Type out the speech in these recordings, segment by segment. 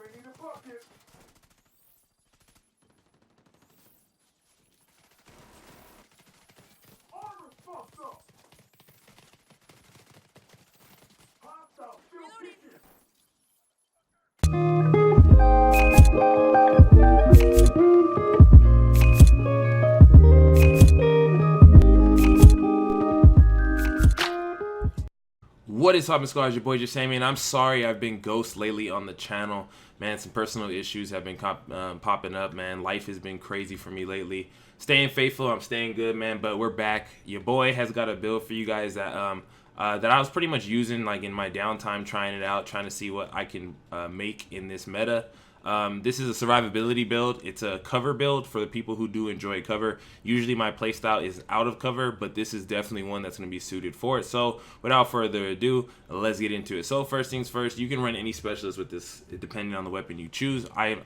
need a bucket. Armor's fucked up. Hostile still kicking. What is up, squad? Your boy Jesimein. I'm sorry I've been ghost lately on the channel. Man, some personal issues have been popping up, man. Life has been crazy for me lately. Staying faithful, I'm staying good, man, but we're back. Your boy has got a build for you guys that that I was pretty much using like in my downtime, trying it out, trying to see what I can make in this meta. This is a survivability build. It's a cover build for the people who do enjoy cover. Usually my playstyle is out of cover, but this is definitely one that's going to be suited for it. So without further ado, let's get into it. So first things first, you can run any specialist with this depending on the weapon you choose. I'm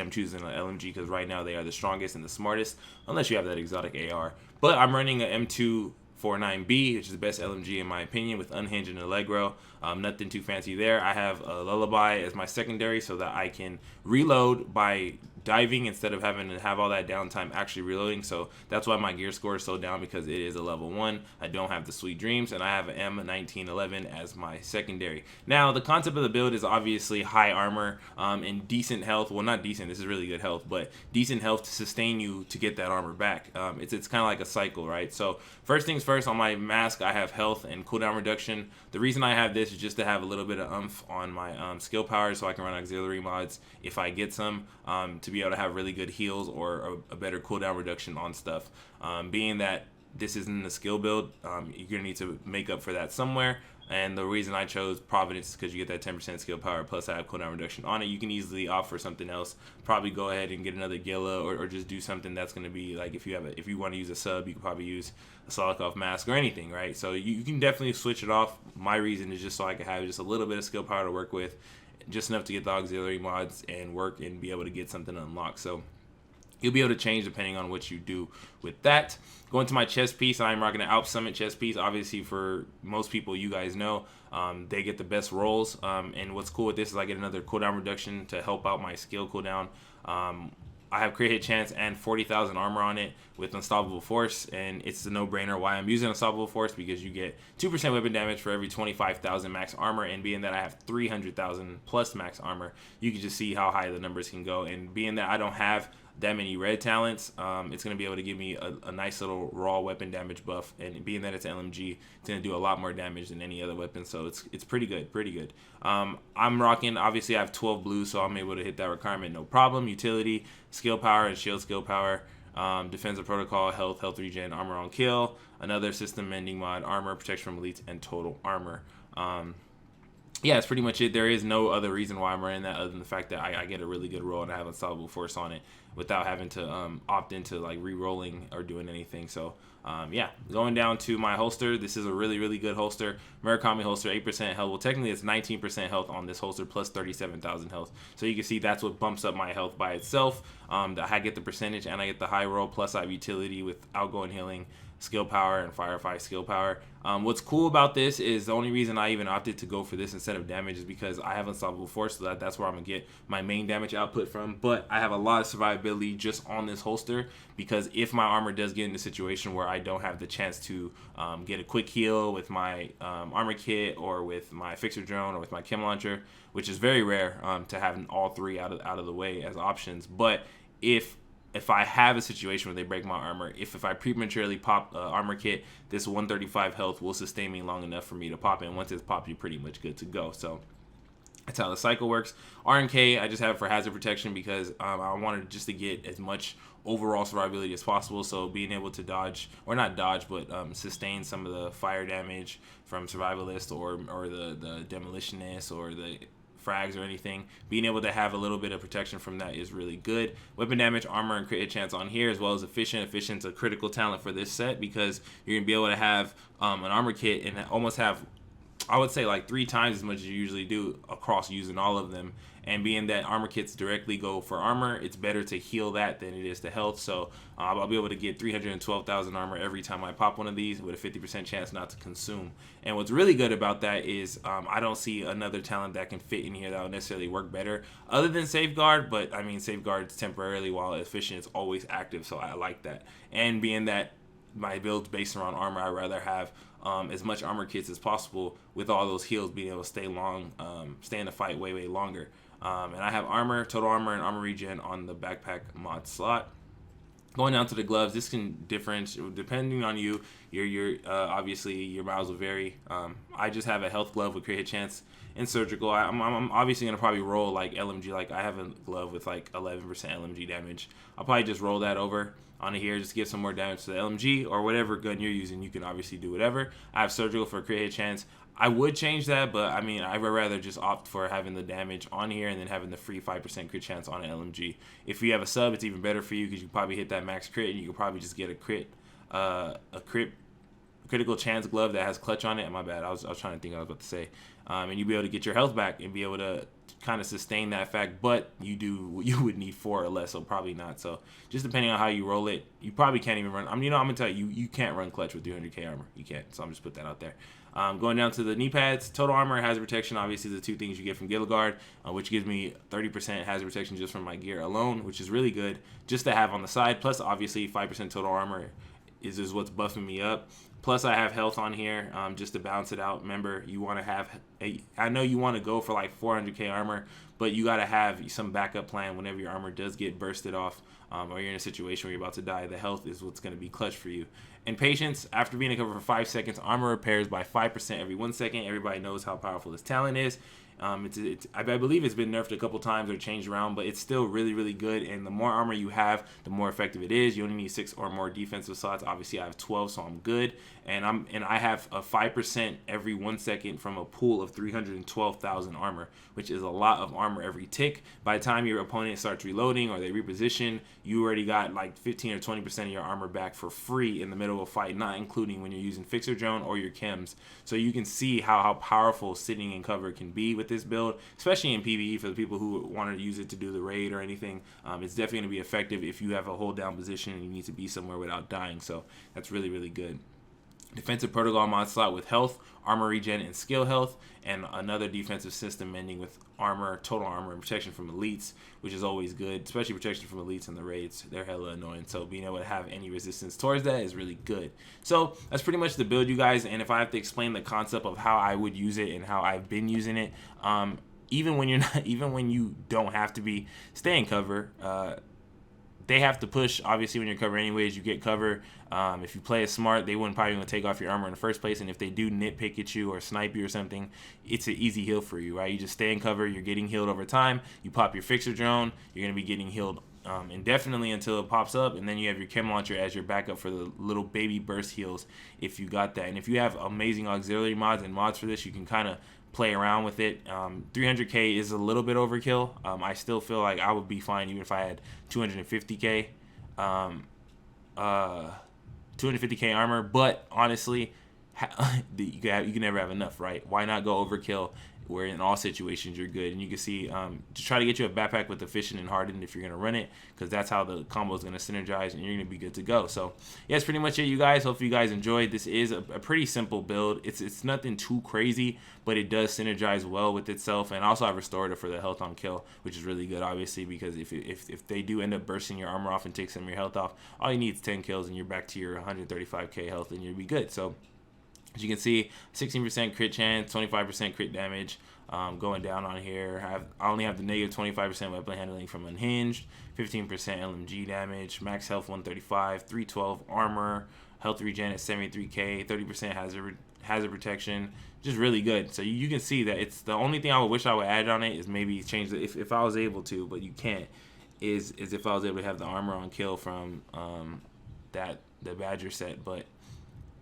choosing an LMG because right now they are the strongest and the smartest, unless you have that exotic AR. But I'm running an M249B, which is the best LMG in my opinion, with Unhinged and Allegro. Nothing too fancy there. I have a Lullaby as my secondary so that I can reload by diving instead of having to have all that downtime actually reloading. So that's why my gear score is so down, because it is a level 1. I don't have the Sweet Dreams, and I have an M1911 as my secondary. Now, the concept of the build is obviously high armor and decent health. Well, not decent. This is really good health, but decent health to sustain you to get that armor back. It's kind of like a cycle, right? So first things first, on my mask, I have health and cooldown reduction. The reason I have this is just to have a little bit of oomph on my skill power, so I can run auxiliary mods if I get some, to be able to have really good heals or a better cooldown reduction on stuff. Being that this isn't a skill build, you're gonna need to make up for that somewhere. And the reason I chose Providence is because you get that 10% skill power, plus I have cooldown reduction on it. You can easily opt for something else. Probably go ahead and get another Gila, or just do something that's going to be like, if you want to use a sub, you can probably use a Solikoff mask or anything, right? So you can definitely switch it off. My reason is just so I can have just a little bit of skill power to work with, just enough to get the auxiliary mods and work and be able to get something unlocked. So you'll be able to change depending on what you do with that. Going to my chest piece, I'm rocking an Alp Summit chest piece. Obviously, for most people, you guys know, they get the best rolls. And what's cool with this is I get another cooldown reduction to help out my skill cooldown. I have crit hit chance and 40,000 armor on it with Unstoppable Force, and it's a no-brainer why I'm using Unstoppable Force, because you get 2% weapon damage for every 25,000 max armor, and being that I have 300,000 plus max armor, you can just see how high the numbers can go. And being that I don't have that many red talents, it's going to be able to give me a nice little raw weapon damage buff, and being that it's LMG, it's going to do a lot more damage than any other weapon, so it's pretty good. I'm rocking, obviously I have 12 blue, so I'm able to hit that requirement no problem. Utility, skill power, and shield skill power, defensive protocol, health regen, armor on kill, another system mending mod, armor, protection from elites, and total armor. Yeah, that's pretty much it. There is no other reason why I'm running that other than the fact that I get a really good roll and I have Unstoppable Force on it without having to opt into like re-rolling or doing anything. So yeah, going down to my holster. This is a really good holster. Murakami holster, 8% health. Well, technically it's 19% health on this holster plus 37,000 health. So you can see that's what bumps up my health by itself. I get the percentage and I get the high roll, plus I have utility with outgoing healing, skill power, and firefight skill power. What's cool about this is the only reason I even opted to go for this instead of damage is because I have Unstoppable Force, so that's where I'm gonna get my main damage output from. But I have a lot of survivability just on this holster, because if my armor does get in a situation where I don't have the chance to get a quick heal with my armor kit, or with my fixer drone, or with my chem launcher, which is very rare to have all three out of the way as options. But if I have a situation where they break my armor, if I prematurely pop armor kit, this 135 health will sustain me long enough for me to pop it. And once it's popped, you're pretty much good to go. So that's how the cycle works. RNK, I just have it for hazard protection because I wanted just to get as much overall survivability as possible. So being able to dodge, or not dodge, but sustain some of the fire damage from survivalist or the demolitionist or the frags or anything, being able to have a little bit of protection from that is really good. Weapon damage, armor, and crit hit chance on here, as well as efficient. Efficient's a critical talent for this set because you're gonna be able to have an armor kit and almost have I would say like 3 times as much as you usually do across using all of them. And being that armor kits directly go for armor, it's better to heal that than it is to health. So I'll be able to get 312,000 armor every time I pop one of these with a 50% chance not to consume. And what's really good about that is I don't see another talent that can fit in here that would necessarily work better other than Safeguard. But I mean, Safeguard's temporarily, while efficient, it's always active. So I like that. And being that my build's based around armor, I'd rather have as much armor kits as possible with all those heals being able to stay in the fight way longer. And I have armor, total armor, and armor regen on the backpack mod slot. Going down to the gloves, this can difference depending on you. Your obviously your miles will vary. I just have a health glove with crit hit chance and surgical. I'm obviously gonna probably roll like LMG. Like I have a glove with like 11% LMG damage. I'll probably just roll that over onto here, just give some more damage to the LMG or whatever gun you're using. You can obviously do whatever. I have surgical for crit hit chance. I would change that, but I mean, I would rather just opt for having the damage on here and then having the free 5% crit chance on an LMG. If you have a sub, it's even better for you because you probably hit that max crit and you can probably just get a critical chance glove that has clutch on it. My bad, I was trying to think what I was about to say. And you'll be able to get your health back and be able to kind of sustain that fact, but you would need 4 or less, so probably not. So just depending on how you roll it, you probably can't even run. I'm gonna tell you, you can't run clutch with 300k armor. You can't. So I'm just put that out there. Going down to the knee pads, total armor, hazard protection, obviously the 2 things you get from Guard, which gives me 30% hazard protection just from my gear alone, which is really good just to have on the side. Plus, obviously, 5% total armor is what's buffing me up. Plus, I have health on here just to balance it out. Remember, you want to have I know you want to go for like 400k armor, but you got to have some backup plan whenever your armor does get bursted off or you're in a situation where you're about to die. The health is what's going to be clutch for you. And patience, after being in cover for 5 seconds, armor repairs by 5% every 1 second. Everybody knows how powerful this talent is. I believe it's been nerfed a couple times or changed around, but it's still really good. And the more armor you have, the more effective it is. You only need 6 or more defensive slots. Obviously, I have 12, so I'm good. And I have a 5% every 1 second from a pool of 312,000 armor, which is a lot of armor every tick. By the time your opponent starts reloading or they reposition, you already got like 15 or 20% of your armor back for free in the middle of a fight, not including when you're using fixer drone or your chems. So you can see how powerful sitting in cover can be with this build, especially in PVE for the people who want to use it to do the raid or anything. It's definitely going to be effective if you have a hold down position and you need to be somewhere without dying. So that's really good. Defensive protocol mod slot with health, armor regen, and skill health, and another defensive system ending with armor, total armor, and protection from elites, which is always good, especially protection from elites in the raids. They're hella annoying, so being able to have any resistance towards that is really good. So that's pretty much the build, you guys. And if I have to explain the concept of how I would use it and how I've been using it, even when you don't have to be, stay in cover. They have to push, obviously, when you're cover anyways. You get cover. If you play it smart, they wouldn't probably going to take off your armor in the first place. And if they do nitpick at you or snipe you or something, it's an easy heal for you, right? You just stay in cover. You're getting healed over time. You pop your fixer drone. You're going to be getting healed indefinitely until it pops up. And then you have your chem launcher as your backup for the little baby burst heals if you got that. And if you have amazing auxiliary mods and mods for this, you can kind of play around with it. 300k is a little bit overkill. I still feel like I would be fine even if I had 250k 250k armor, but honestly, you can never have enough, right? Why not go overkill where in all situations you're good? And you can see to try to get you a backpack with efficient and hardened if you're going to run it, because that's how the combo is going to synergize and you're going to be good to go. So yeah, that's pretty much it, you guys. Hopefully you guys enjoyed. This is a pretty simple build. It's nothing too crazy, but it does synergize well with itself. And also I restorative for the health on kill, which is really good, obviously, because if they do end up bursting your armor off and take some of your health off, all you need is 10 kills and you're back to your 135k health and you'll be good. So as you can see, 16% crit chance, 25% crit damage. Going down on here, I only have the negative 25% weapon handling from Unhinged, 15% LMG damage, max health 135, 312 armor, health regen at 73k, 30% hazard protection. Just really good. So you can see that it's the only thing I would wish I would add on it is maybe change it if I was able to, but you can't. Is if I was able to have the armor on kill from the Badger set, but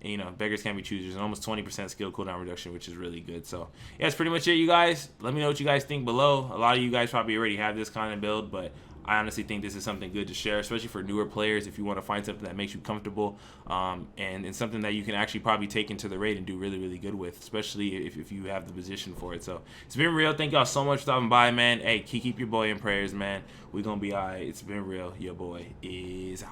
you know, beggars can't be choosers, and almost 20% skill cooldown reduction, which is really good. So yeah, that's pretty much it, you guys. Let me know what you guys think below. A lot of you guys probably already have this kind of build, but I honestly think this is something good to share, especially for newer players. If you want to find something that makes you comfortable, and something that you can actually probably take into the raid and do really, really good with, especially if you have the position for it. So it's been real. Thank y'all so much for stopping by, man. Hey, keep your boy in prayers, man. We're gonna be all right. It's been real. Your boy is out.